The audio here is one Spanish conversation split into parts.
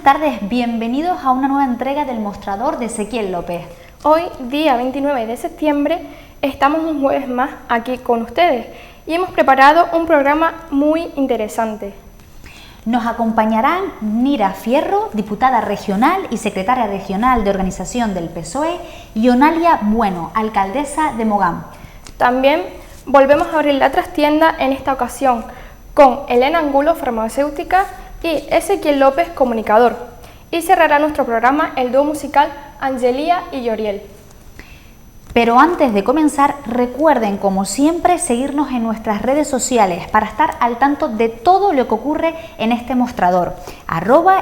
tardes, bienvenidos a una nueva entrega del Mostrador de Ezequiel López. Hoy, día 29 de septiembre, estamos un jueves más aquí con ustedes y hemos preparado un programa muy interesante. Nos acompañarán Nira Fierro, diputada regional y secretaria regional de organización del PSOE, y Onalia Bueno, alcaldesa de Mogán. También volvemos a abrir la trastienda en esta ocasión con Elena Angulo, farmacéutica, y Ezequiel López, comunicador. Y cerrará nuestro programa el dúo musical Angelía y Yoriel. Pero antes de comenzar, recuerden, como siempre, seguirnos en nuestras redes sociales para estar al tanto de todo lo que ocurre en este mostrador.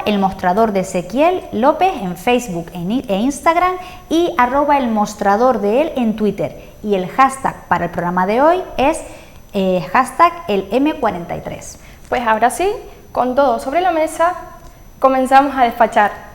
@el mostrador de Ezequiel López en Facebook e Instagram y @el mostrador de él en Twitter. Y el hashtag para el programa de hoy es hashtag el M43. Pues ahora sí, con todo sobre la mesa, comenzamos a despachar.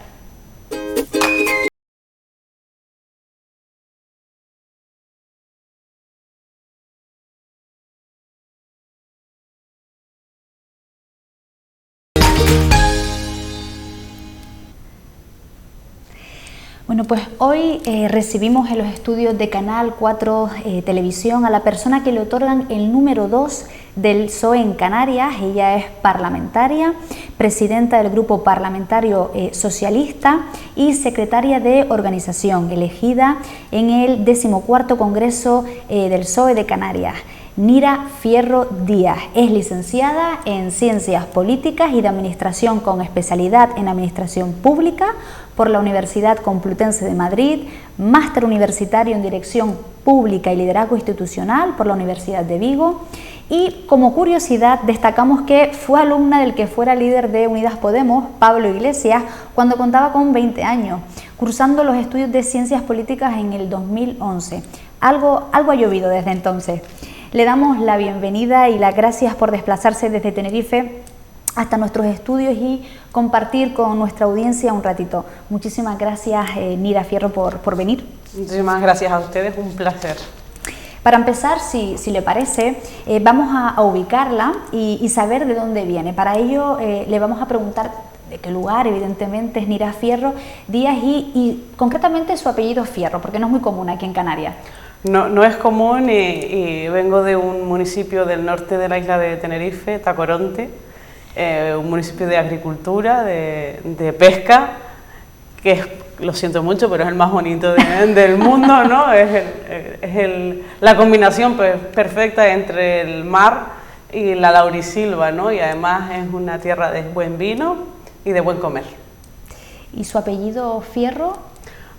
Bueno, pues hoy recibimos en los estudios de Canal 4 Televisión a la persona que le otorgan el número 2 del PSOE en Canarias. Ella es parlamentaria, presidenta del Grupo Parlamentario Socialista y secretaria de organización, elegida en el 14º Congreso del PSOE de Canarias. Nira Fierro Díaz es licenciada en Ciencias Políticas y de Administración con especialidad en Administración Pública por la Universidad Complutense de Madrid, máster universitario en Dirección Pública y Liderazgo Institucional por la Universidad de Vigo, y como curiosidad destacamos que fue alumna del que fuera líder de Unidas Podemos, Pablo Iglesias, cuando contaba con 20 años, cursando los estudios de Ciencias Políticas en el 2011. Algo ha llovido desde entonces. Le damos la bienvenida y las gracias por desplazarse desde Tenerife hasta nuestros estudios y compartir con nuestra audiencia un ratito. Muchísimas gracias, Nira Fierro, por venir. Muchísimas gracias a ustedes, un placer. Para empezar, si le parece, vamos a ubicarla y saber de dónde viene. Para ello le vamos a preguntar de qué lugar, evidentemente, es Nira Fierro Díaz y concretamente su apellido Fierro, porque no es muy común aquí en Canarias. No es común y vengo de un municipio del norte de la isla de Tenerife, Tacoronte, un municipio de agricultura, de pesca, que es, lo siento mucho, pero es el más bonito del mundo, ¿no? La combinación perfecta entre el mar y la laurisilva, ¿no? Y además es una tierra de buen vino y de buen comer. ¿Y su apellido Fierro?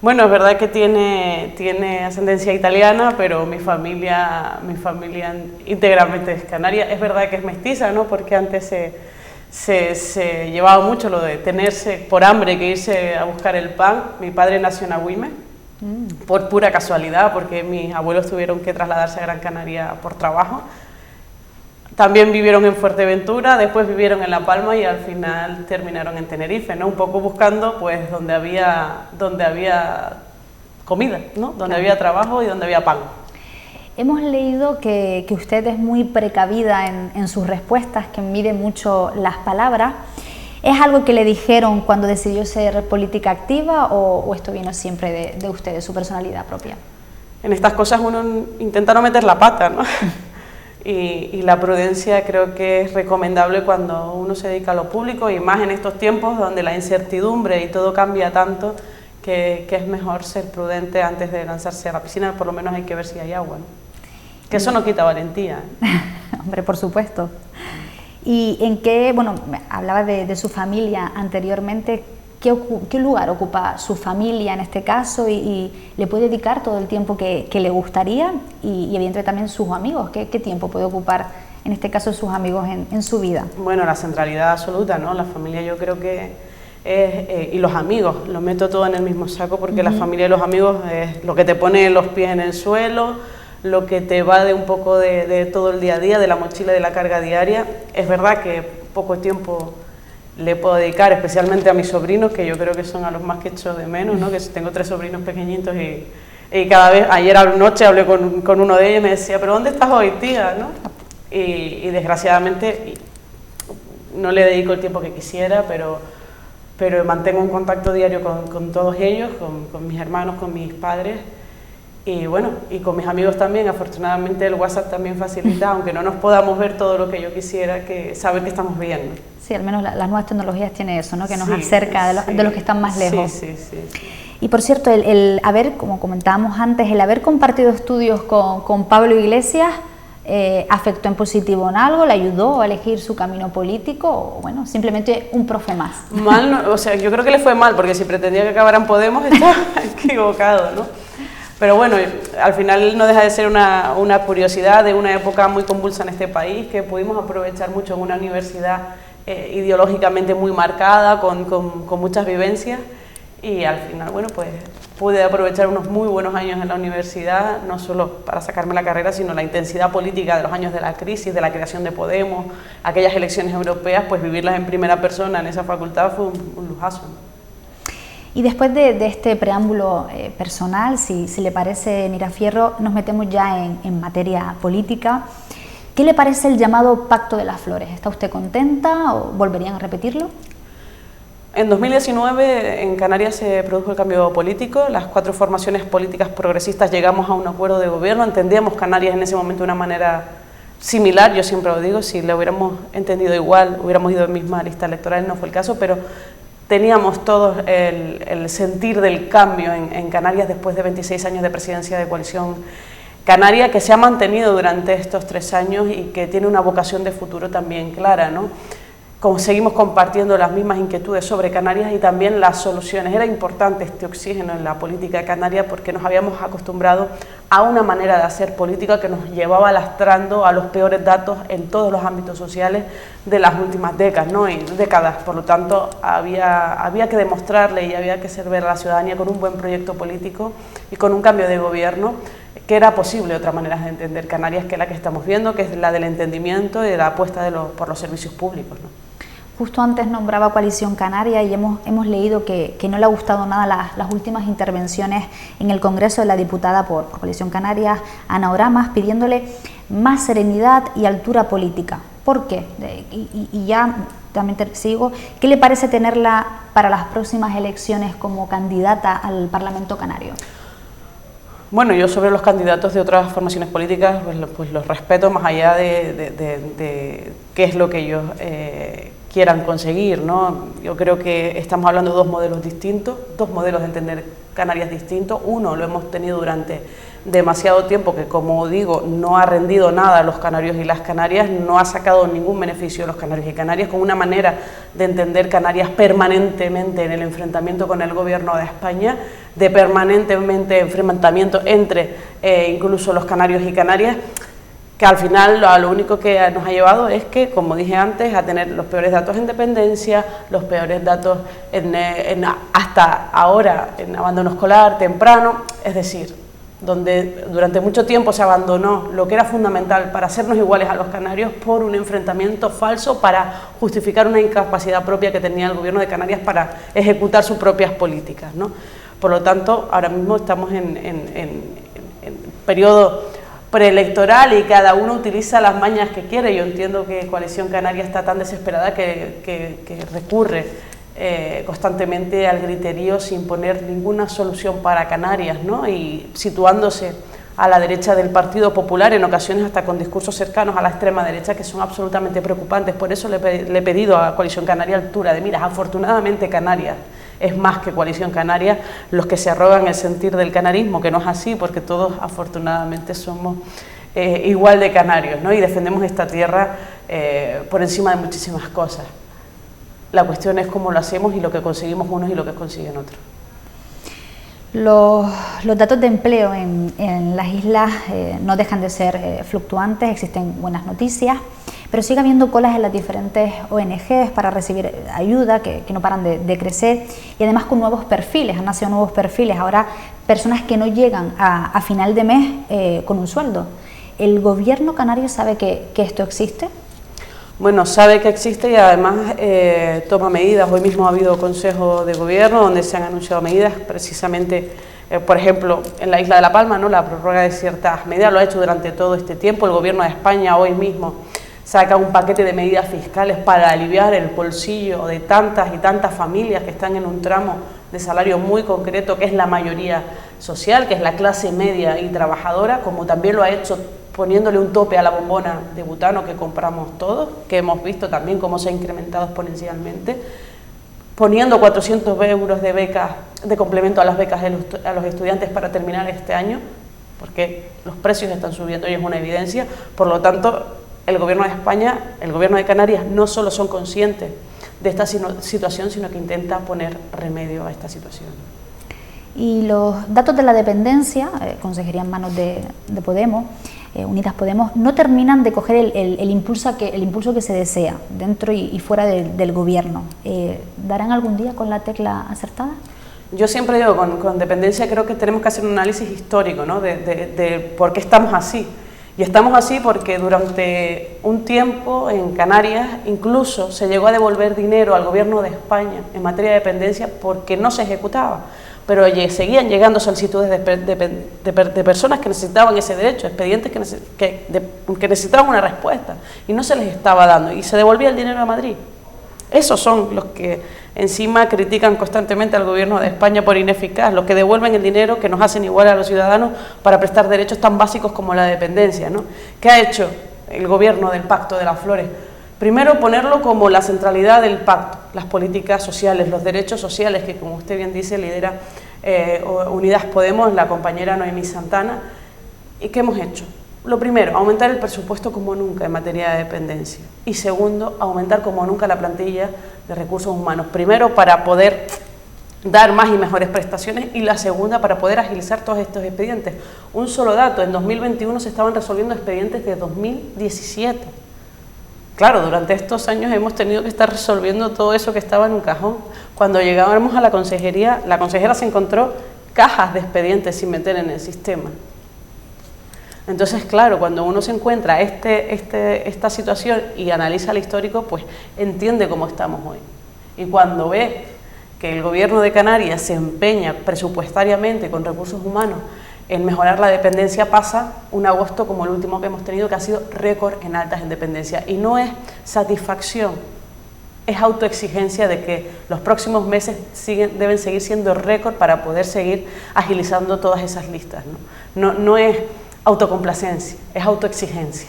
Bueno, es verdad que tiene ascendencia italiana, pero mi familia íntegramente es canaria. Es verdad que es mestiza, ¿no? Porque antes se llevaba mucho lo de tenerse por hambre que irse a buscar el pan. Mi padre nació en Agüime, por pura casualidad, porque mis abuelos tuvieron que trasladarse a Gran Canaria por trabajo. También vivieron en Fuerteventura, después vivieron en La Palma y al final terminaron en Tenerife, ¿no? Un poco buscando pues donde había comida, ¿no? Donde había trabajo y donde había pan. Hemos leído que usted es muy precavida en sus respuestas, que mide mucho las palabras. ¿Es algo que le dijeron cuando decidió ser política activa o esto vino siempre de usted, de su personalidad propia? En estas cosas uno intenta no meter la pata, ¿no? Y la prudencia creo que es recomendable cuando uno se dedica a lo público y más en estos tiempos donde la incertidumbre y todo cambia tanto que es mejor ser prudente antes de lanzarse a la piscina. Por lo menos hay que ver si hay agua, ¿no? Que eso no quita valentía, ¿eh? Hombre, por supuesto. ¿Y en qué, bueno, hablaba de su familia anteriormente, qué lugar ocupa su familia en este caso y le puede dedicar todo el tiempo que le gustaría y evidentemente también sus amigos? ¿Qué tiempo puede ocupar en este caso sus amigos en su vida? Bueno, la centralidad absoluta, ¿no? La familia yo creo que es, y los amigos, lo meto todo en el mismo saco porque la familia y los amigos es lo que te pone los pies en el suelo, lo que te va de un poco de todo el día a día, de la mochila, de la carga diaria. Es verdad que poco tiempo le puedo dedicar, especialmente a mis sobrinos, que yo creo que son a los más que echo de menos, ¿no? Que tengo 3 sobrinos pequeñitos y cada vez, ayer anoche hablé con uno de ellos y me decía, ¿pero dónde estás hoy, tía? ¿No? Y desgraciadamente no le dedico el tiempo que quisiera, pero pero mantengo un contacto diario con todos ellos, con mis hermanos, con mis padres, y bueno, y con mis amigos también. Afortunadamente el WhatsApp también facilita, aunque no nos podamos ver todo lo que yo quisiera, que saber que estamos bien, ¿no? Sí, al menos las nuevas tecnologías tienen eso, ¿no? Que nos acerca de los que están más lejos. Sí. Y por cierto, el haber, como comentábamos antes, el haber compartido estudios con Pablo Iglesias, ¿afectó en positivo en algo? ¿Le ayudó a elegir su camino político? O bueno, simplemente un profe más. Mal, no, o sea, yo creo que le fue mal, porque si pretendía que acabara en Podemos estaba equivocado, ¿no? Pero bueno, al final no deja de ser una curiosidad de una época muy convulsa en este país, que pudimos aprovechar mucho en una universidad ideológicamente muy marcada, con muchas vivencias, y al final, bueno, pues pude aprovechar unos muy buenos años en la universidad, no solo para sacarme la carrera, sino la intensidad política de los años de la crisis, de la creación de Podemos, aquellas elecciones europeas, pues vivirlas en primera persona en esa facultad fue un lujazo, ¿no? Y después de este preámbulo personal, si le parece, Mirafierro, nos metemos ya en materia política. ¿Qué le parece el llamado Pacto de las Flores? ¿Está usted contenta o volverían a repetirlo? En 2019 en Canarias se produjo el cambio político, las 4 formaciones políticas progresistas llegamos a un acuerdo de gobierno, entendíamos Canarias en ese momento de una manera similar, yo siempre lo digo, si lo hubiéramos entendido igual, hubiéramos ido en misma lista electoral, no fue el caso, pero teníamos todos el sentir del cambio en Canarias después de 26 años de presidencia de Coalición Canaria, que se ha mantenido durante estos 3 años y que tiene una vocación de futuro también clara, ¿no? Como seguimos compartiendo las mismas inquietudes sobre Canarias y también las soluciones. Era importante este oxígeno en la política canaria porque nos habíamos acostumbrado a una manera de hacer política que nos llevaba lastrando a los peores datos en todos los ámbitos sociales de las últimas décadas, ¿no? Y décadas. Por lo tanto, había que demostrarle y había que hacer ver a la ciudadanía con un buen proyecto político y con un cambio de gobierno que era posible otras maneras de entender Canarias que la que estamos viendo, que es la del entendimiento y de la apuesta por los servicios públicos, ¿no? Justo antes nombraba Coalición Canaria y hemos leído que no le ha gustado nada las últimas intervenciones en el Congreso de la diputada por Coalición Canaria, Ana Oramas, pidiéndole más serenidad y altura política. ¿Por qué? Y ya también te sigo, ¿qué le parece tenerla para las próximas elecciones como candidata al Parlamento Canario? Bueno, yo sobre los candidatos de otras formaciones políticas pues los respeto más allá de qué es lo que ellos quieran conseguir, ¿no? Yo creo que estamos hablando de 2 modelos distintos, 2 modelos de entender Canarias distintos. Uno lo hemos tenido durante demasiado tiempo, que como digo, no ha rendido nada a los canarios y las canarias, no ha sacado ningún beneficio a los canarios y canarias, con una manera de entender Canarias permanentemente en el enfrentamiento con el gobierno de España, de permanentemente enfrentamiento entre incluso los canarios y canarias, que al final lo único que nos ha llevado es que, como dije antes, a tener los peores datos en dependencia, los peores datos hasta ahora en abandono escolar temprano, es decir, donde durante mucho tiempo se abandonó lo que era fundamental para hacernos iguales a los canarios por un enfrentamiento falso para justificar una incapacidad propia que tenía el gobierno de Canarias para ejecutar sus propias políticas, ¿no? Por lo tanto, ahora mismo estamos en periodo preelectoral y cada uno utiliza las mañas que quiere. Yo entiendo que Coalición Canaria está tan desesperada que recurre constantemente al griterío sin poner ninguna solución para Canarias, ¿no? Y situándose a la derecha del Partido Popular, en ocasiones hasta con discursos cercanos a la extrema derecha que son absolutamente preocupantes. Por eso le he pedido a Coalición Canaria altura de miras. Afortunadamente Canarias es más que Coalición Canaria los que se arrogan el sentir del canarismo, que no es así, porque todos afortunadamente somos igual de canarios, ¿no? Y defendemos esta tierra por encima de muchísimas cosas. La cuestión es cómo lo hacemos y lo que conseguimos unos y lo que consiguen otros. Los datos de empleo en las islas no dejan de ser fluctuantes, existen buenas noticias, pero sigue habiendo colas en las diferentes ONGs para recibir ayuda que no paran de crecer, y además con nuevos perfiles, han nacido nuevos perfiles, ahora personas que no llegan a final de mes con un sueldo. ¿El gobierno canario sabe que esto existe? Bueno, sabe que existe y además toma medidas. Hoy mismo ha habido consejo de gobierno donde se han anunciado medidas, precisamente, por ejemplo, en la isla de La Palma, ¿no? La prórroga de ciertas medidas lo ha hecho durante todo este tiempo. El gobierno de España hoy mismo saca un paquete de medidas fiscales para aliviar el bolsillo de tantas y tantas familias que están en un tramo de salario muy concreto, que es la mayoría social, que es la clase media y trabajadora, como también lo ha hecho poniéndole un tope a la bombona de butano que compramos todos, que hemos visto también cómo se ha incrementado exponencialmente, poniendo 400 euros de becas, de complemento a las becas a los estudiantes para terminar este año, porque los precios están subiendo y es una evidencia. Por lo tanto, el Gobierno de España, el Gobierno de Canarias no solo son conscientes de esta situación, sino que intenta poner remedio a esta situación. Y los datos de la dependencia, consejería en manos de Podemos, Unidas Podemos, no terminan de coger el impulso que se desea dentro y fuera del gobierno. ¿Darán algún día con la tecla acertada? Yo siempre digo, con dependencia creo que tenemos que hacer un análisis histórico, ¿no? de por qué estamos así. Y estamos así porque durante un tiempo en Canarias incluso se llegó a devolver dinero al Gobierno de España en materia de dependencia porque no se ejecutaba. Pero seguían llegando solicitudes de personas que necesitaban ese derecho, expedientes que necesitaban una respuesta y no se les estaba dando y se devolvía el dinero a Madrid. Esos son los que encima critican constantemente al Gobierno de España por ineficaz, los que devuelven el dinero que nos hacen igual a los ciudadanos para prestar derechos tan básicos como la dependencia, ¿no? ¿Qué ha hecho el Gobierno del Pacto de las Flores? Primero, ponerlo como la centralidad del pacto, las políticas sociales, los derechos sociales que, como usted bien dice, lidera Unidas Podemos, la compañera Noemí Santana. ¿Y qué hemos hecho? Lo primero, aumentar el presupuesto como nunca en materia de dependencia. Y segundo, aumentar como nunca la plantilla de recursos humanos. Primero, para poder dar más y mejores prestaciones, y la segunda, para poder agilizar todos estos expedientes. Un solo dato, en 2021 se estaban resolviendo expedientes de 2017. Claro, durante estos años hemos tenido que estar resolviendo todo eso que estaba en un cajón. Cuando llegábamos a la consejería, la consejera se encontró cajas de expedientes sin meter en el sistema. Entonces, claro, cuando uno se encuentra esta situación y analiza el histórico, pues entiende cómo estamos hoy. Y cuando ve que el Gobierno de Canarias se empeña presupuestariamente con recursos humanos en mejorar la dependencia, pasa un agosto como el último que hemos tenido, que ha sido récord en altas en dependencia. Y no es satisfacción, es autoexigencia de que los próximos meses deben seguir siendo récord para poder seguir agilizando todas esas listas, ¿no? No es autocomplacencia, es autoexigencia.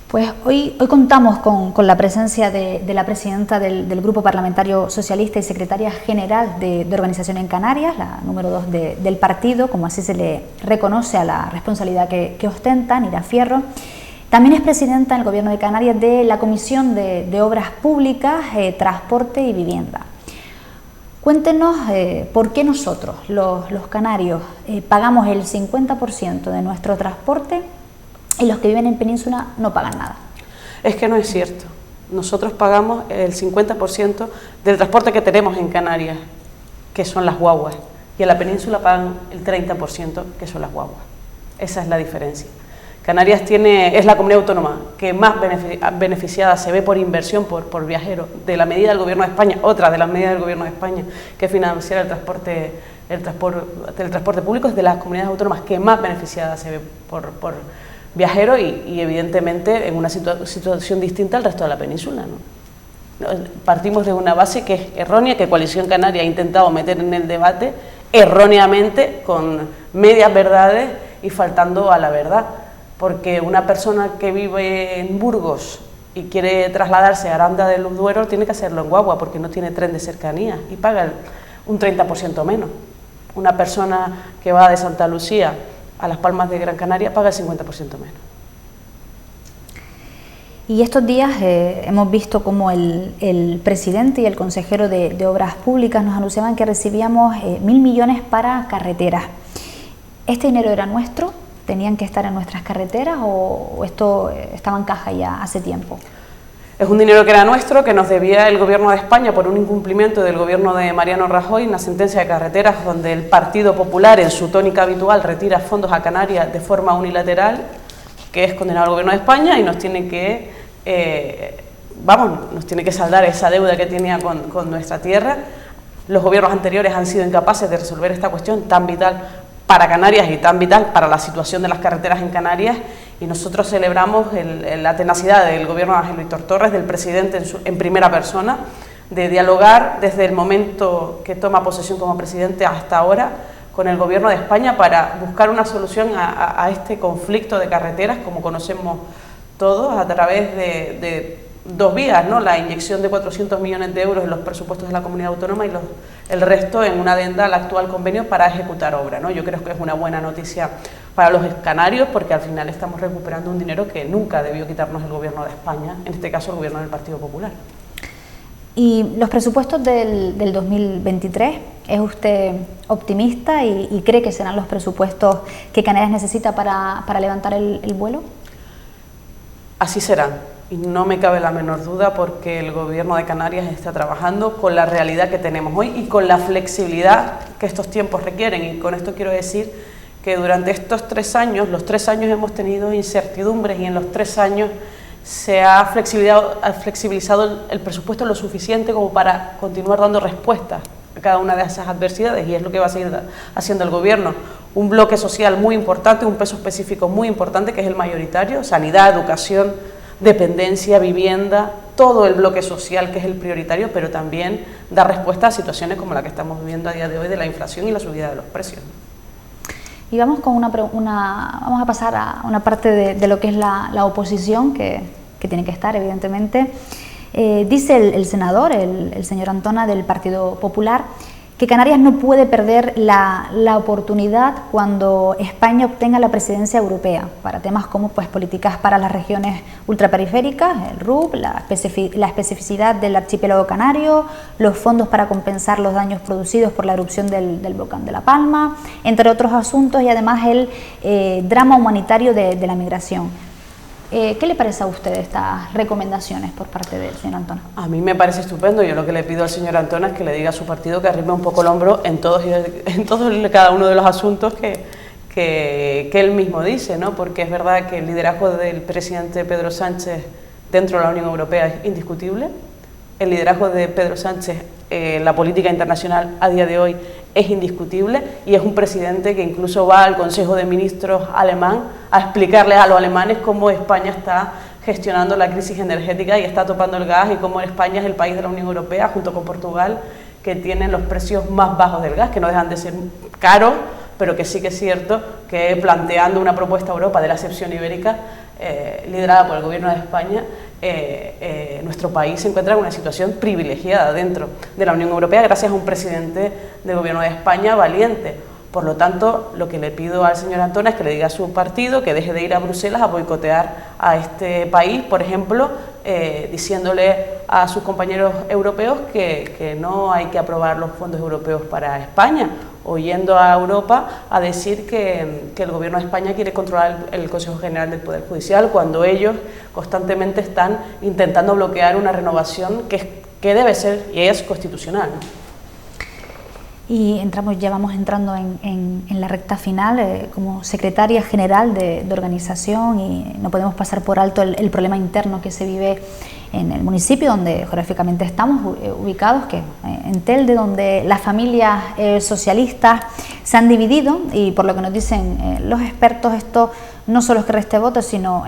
Pues hoy contamos con la presencia de la presidenta del Grupo Parlamentario Socialista y secretaria general de Organización en Canarias, la número 2 del partido, como así se le reconoce a la responsabilidad que ostenta, Nira Fierro. También es presidenta en el Gobierno de Canarias de la Comisión de Obras Públicas, Transporte y Vivienda. Cuéntenos por qué nosotros, los canarios, pagamos el 50% de nuestro transporte y los que viven en Península no pagan nada. Es que no es cierto. Nosotros pagamos el 50% del transporte que tenemos en Canarias, que son las guaguas, y en la Península pagan el 30%, que son las guaguas. Esa es la diferencia. Canarias es la comunidad autónoma que más beneficiada se ve por inversión por viajero de la medida del Gobierno de España, otra de las medidas del Gobierno de España que financia el transporte público, es de las comunidades autónomas que más beneficiada se ve por viajero y evidentemente en una situación distinta al resto de la península, ¿no? Partimos de una base que es errónea, que Coalición Canaria ha intentado meter en el debate erróneamente, con medias verdades y faltando a la verdad. Porque una persona que vive en Burgos y quiere trasladarse a Aranda del Duero tiene que hacerlo en guagua porque no tiene tren de cercanía y paga un 30% menos. Una persona que va de Santa Lucía a Las Palmas de Gran Canaria paga el 50% menos. Y estos días hemos visto cómo el presidente y el consejero de Obras Públicas nos anunciaban que recibíamos 1.000 millones para carreteras. ¿Este dinero era nuestro? ¿Tenían que estar en nuestras carreteras o esto estaba en caja ya hace tiempo? Es un dinero que era nuestro, que nos debía el Gobierno de España por un incumplimiento del Gobierno de Mariano Rajoy, una sentencia de carreteras donde el Partido Popular, en su tónica habitual, retira fondos a Canarias de forma unilateral, que es condenado al Gobierno de España y nos tiene que, nos tiene que saldar esa deuda que tenía con nuestra tierra. Los gobiernos anteriores han sido incapaces de resolver esta cuestión tan vital para Canarias y tan vital para la situación de las carreteras en Canarias, Y nosotros celebramos la tenacidad del gobierno de Ángel Víctor Torres, del presidente en primera persona, de dialogar desde el momento que toma posesión como presidente hasta ahora con el gobierno de España para buscar una solución a este conflicto de carreteras, como conocemos todos, a través de dos vías, ¿no? La inyección de 400 millones de euros en los presupuestos de la comunidad autónoma y el resto en una adenda al actual convenio para ejecutar obra, ¿no? Yo creo que es una buena noticia para los canarios, porque al final estamos recuperando un dinero que nunca debió quitarnos el gobierno de España, en este caso el gobierno del Partido Popular. ¿Y los presupuestos del 2023, es usted optimista y cree que serán los presupuestos que Canarias necesita para levantar el vuelo? Así serán, y no me cabe la menor duda, porque el gobierno de Canarias está trabajando con la realidad que tenemos hoy y con la flexibilidad que estos tiempos requieren. Y con esto quiero decir que durante estos 3 años, los 3 años hemos tenido incertidumbres, y en los 3 años se ha flexibilizado el presupuesto lo suficiente como para continuar dando respuestas a cada una de esas adversidades, y es lo que va a seguir haciendo el gobierno. Un bloque social muy importante, un peso específico muy importante, que es el mayoritario: sanidad, educación, dependencia, vivienda, todo el bloque social, que es el prioritario, pero también dar respuesta a situaciones como la que estamos viviendo a día de hoy, de la inflación y la subida de los precios. Y vamos con vamos a pasar a una parte de lo que es la oposición, que tiene que estar, evidentemente. Dice el senador, el señor Antona, del Partido Popular, que Canarias no puede perder la oportunidad cuando España obtenga la presidencia europea para temas como pues políticas para las regiones ultraperiféricas, el RUP, la especificidad del archipiélago canario, los fondos para compensar los daños producidos por la erupción del volcán de La Palma, entre otros asuntos, y además el drama humanitario de la migración. ¿Qué le parece a usted estas recomendaciones por parte del señor Antona? A mí me parece estupendo. Yo lo que le pido al señor Antona es que le diga a su partido que arrime un poco el hombro en todos y cada uno de los asuntos que él mismo dice, ¿no? Porque es verdad que el liderazgo del presidente Pedro Sánchez dentro de la Unión Europea es indiscutible. El liderazgo de Pedro Sánchez en la política internacional a día de hoy es indiscutible, y es un presidente que incluso va al Consejo de Ministros alemán a explicarles a los alemanes cómo España está gestionando la crisis energética y está topando el gas, y cómo España es el país de la Unión Europea, junto con Portugal, que tienen los precios más bajos del gas, que no dejan de ser caros, pero que sí que es cierto que planteando una propuesta a Europa de la excepción ibérica, liderada por el gobierno de España, nuestro país se encuentra en una situación privilegiada dentro de la Unión Europea gracias a un presidente del gobierno de España valiente. Por lo tanto, lo que le pido al señor Antona es que le diga a su partido que deje de ir a Bruselas a boicotear a este país, por ejemplo, diciéndole a sus compañeros europeos que no hay que aprobar los fondos europeos para España, o yendo a Europa a decir que el gobierno de España quiere controlar el Consejo General del Poder Judicial, cuando ellos constantemente están intentando bloquear una renovación que debe ser y es constitucional, ¿no? Y ya vamos entrando en la recta final. Como secretaria general de organización, y no podemos pasar por alto el problema interno que se vive en el municipio donde geográficamente estamos ubicados, que en Telde, donde las familias socialistas se han dividido, y por lo que nos dicen los expertos, esto no solo es que reste votos, sino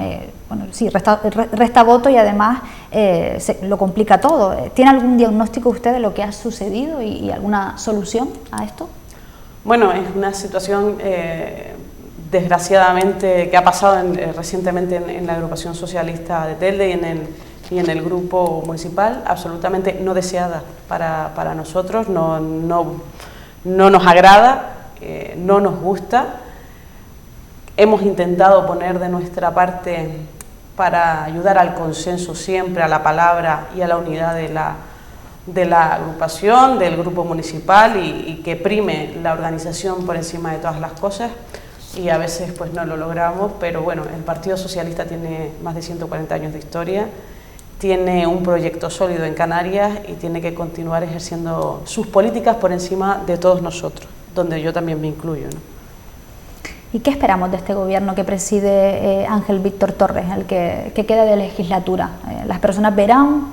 resta voto, y además lo complica todo. ¿Tiene algún diagnóstico usted de lo que ha sucedido y alguna solución a esto? Bueno, es una situación desgraciadamente que ha pasado recientemente en la agrupación socialista de Telde y en el grupo municipal, absolutamente no deseada para nosotros, no nos agrada, no nos gusta. Hemos intentado poner de nuestra parte para ayudar al consenso siempre, a la palabra y a la unidad de la agrupación, del grupo municipal, y que prime la organización por encima de todas las cosas, y a veces pues no lo logramos, pero bueno, el Partido Socialista tiene más de 140 años de historia, tiene un proyecto sólido en Canarias y tiene que continuar ejerciendo sus políticas por encima de todos nosotros, donde yo también me incluyo, ¿no? ¿Y qué esperamos de este gobierno que preside Ángel Víctor Torres, el que queda de legislatura? ¿Las personas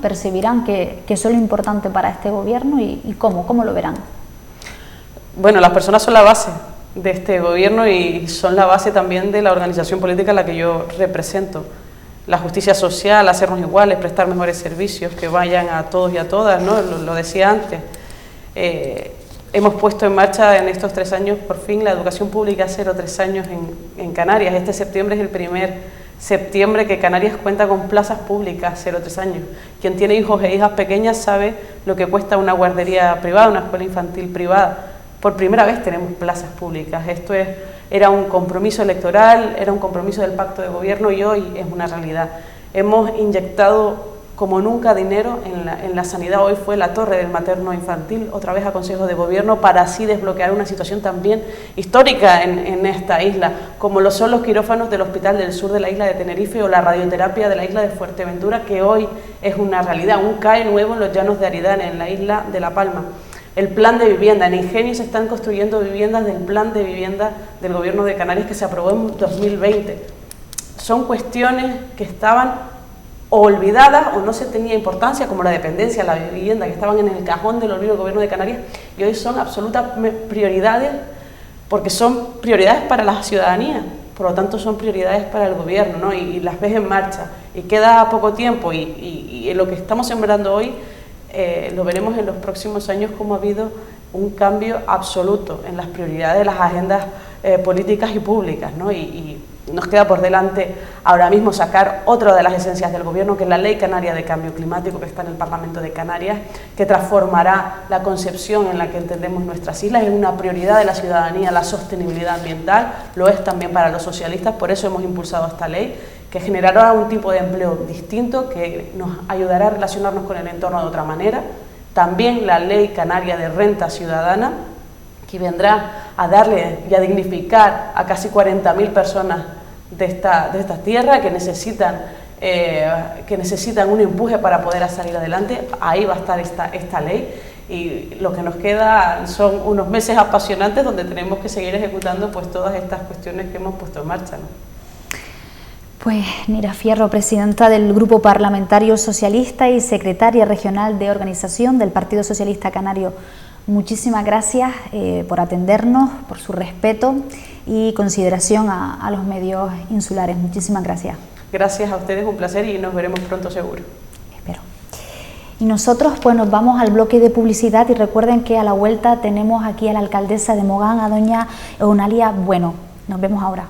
percibirán que eso es lo importante para este gobierno, y cómo lo verán? Bueno, las personas son la base de este gobierno y son la base también de la organización política a la que yo represento. La justicia social, hacernos iguales, prestar mejores servicios que vayan a todos y a todas, ¿no? Lo decía antes. Hemos puesto en marcha en estos 3 años por fin la educación pública 0-3 años en Canarias. Este septiembre es el primer septiembre que Canarias cuenta con plazas públicas 0-3 años. Quien tiene hijos e hijas pequeñas sabe lo que cuesta una guardería privada, una escuela infantil privada. Por primera vez tenemos plazas públicas. Esto era un compromiso electoral, era un compromiso del pacto de gobierno y hoy es una realidad. Hemos inyectado como nunca dinero en la sanidad. Hoy fue la torre del materno infantil, otra vez a Consejo de Gobierno, para así desbloquear una situación también histórica en esta isla, como lo son los quirófanos del Hospital del Sur de la isla de Tenerife o la radioterapia de la isla de Fuerteventura, que hoy es una realidad, un CAE nuevo en los llanos de Aridane, en la isla de La Palma. El plan de vivienda, en Ingenio se están construyendo viviendas del plan de vivienda del Gobierno de Canarias que se aprobó en 2020. Son cuestiones que estaban olvidadas o no se tenía importancia, como la dependencia, la vivienda, que estaban en el cajón del olvido del Gobierno de Canarias, y hoy son absolutas prioridades, porque son prioridades para la ciudadanía, por lo tanto son prioridades para el Gobierno, ¿no? Y las ves en marcha, y queda poco tiempo, y lo que estamos sembrando hoy lo veremos en los próximos años, como ha habido un cambio absoluto en las prioridades de las agendas políticas y públicas, ¿no? Y nos queda por delante ahora mismo sacar otra de las esencias del Gobierno, que es la Ley Canaria de Cambio Climático, que está en el Parlamento de Canarias, que transformará la concepción en la que entendemos nuestras islas. Es una prioridad de la ciudadanía la sostenibilidad ambiental, lo es también para los socialistas, por eso hemos impulsado esta ley, que generará un tipo de empleo distinto, que nos ayudará a relacionarnos con el entorno de otra manera. También la Ley Canaria de Renta Ciudadana, que vendrá a darle y a dignificar a casi 40.000 personas de esta tierra que necesitan un empuje para poder salir adelante. Ahí va a estar esta ley, y lo que nos queda son unos meses apasionantes donde tenemos que seguir ejecutando pues todas estas cuestiones que hemos puesto en marcha, ¿no? Pues Nira Fierro, presidenta del Grupo Parlamentario Socialista y secretaria regional de organización del Partido Socialista Canario, muchísimas gracias por atendernos, por su respeto y consideración a los medios insulares. Muchísimas gracias. Gracias a ustedes, un placer, y nos veremos pronto seguro. Espero. Y nosotros pues nos vamos al bloque de publicidad, y recuerden que a la vuelta tenemos aquí a la alcaldesa de Mogán, a doña Eunalia Bueno. Nos vemos ahora.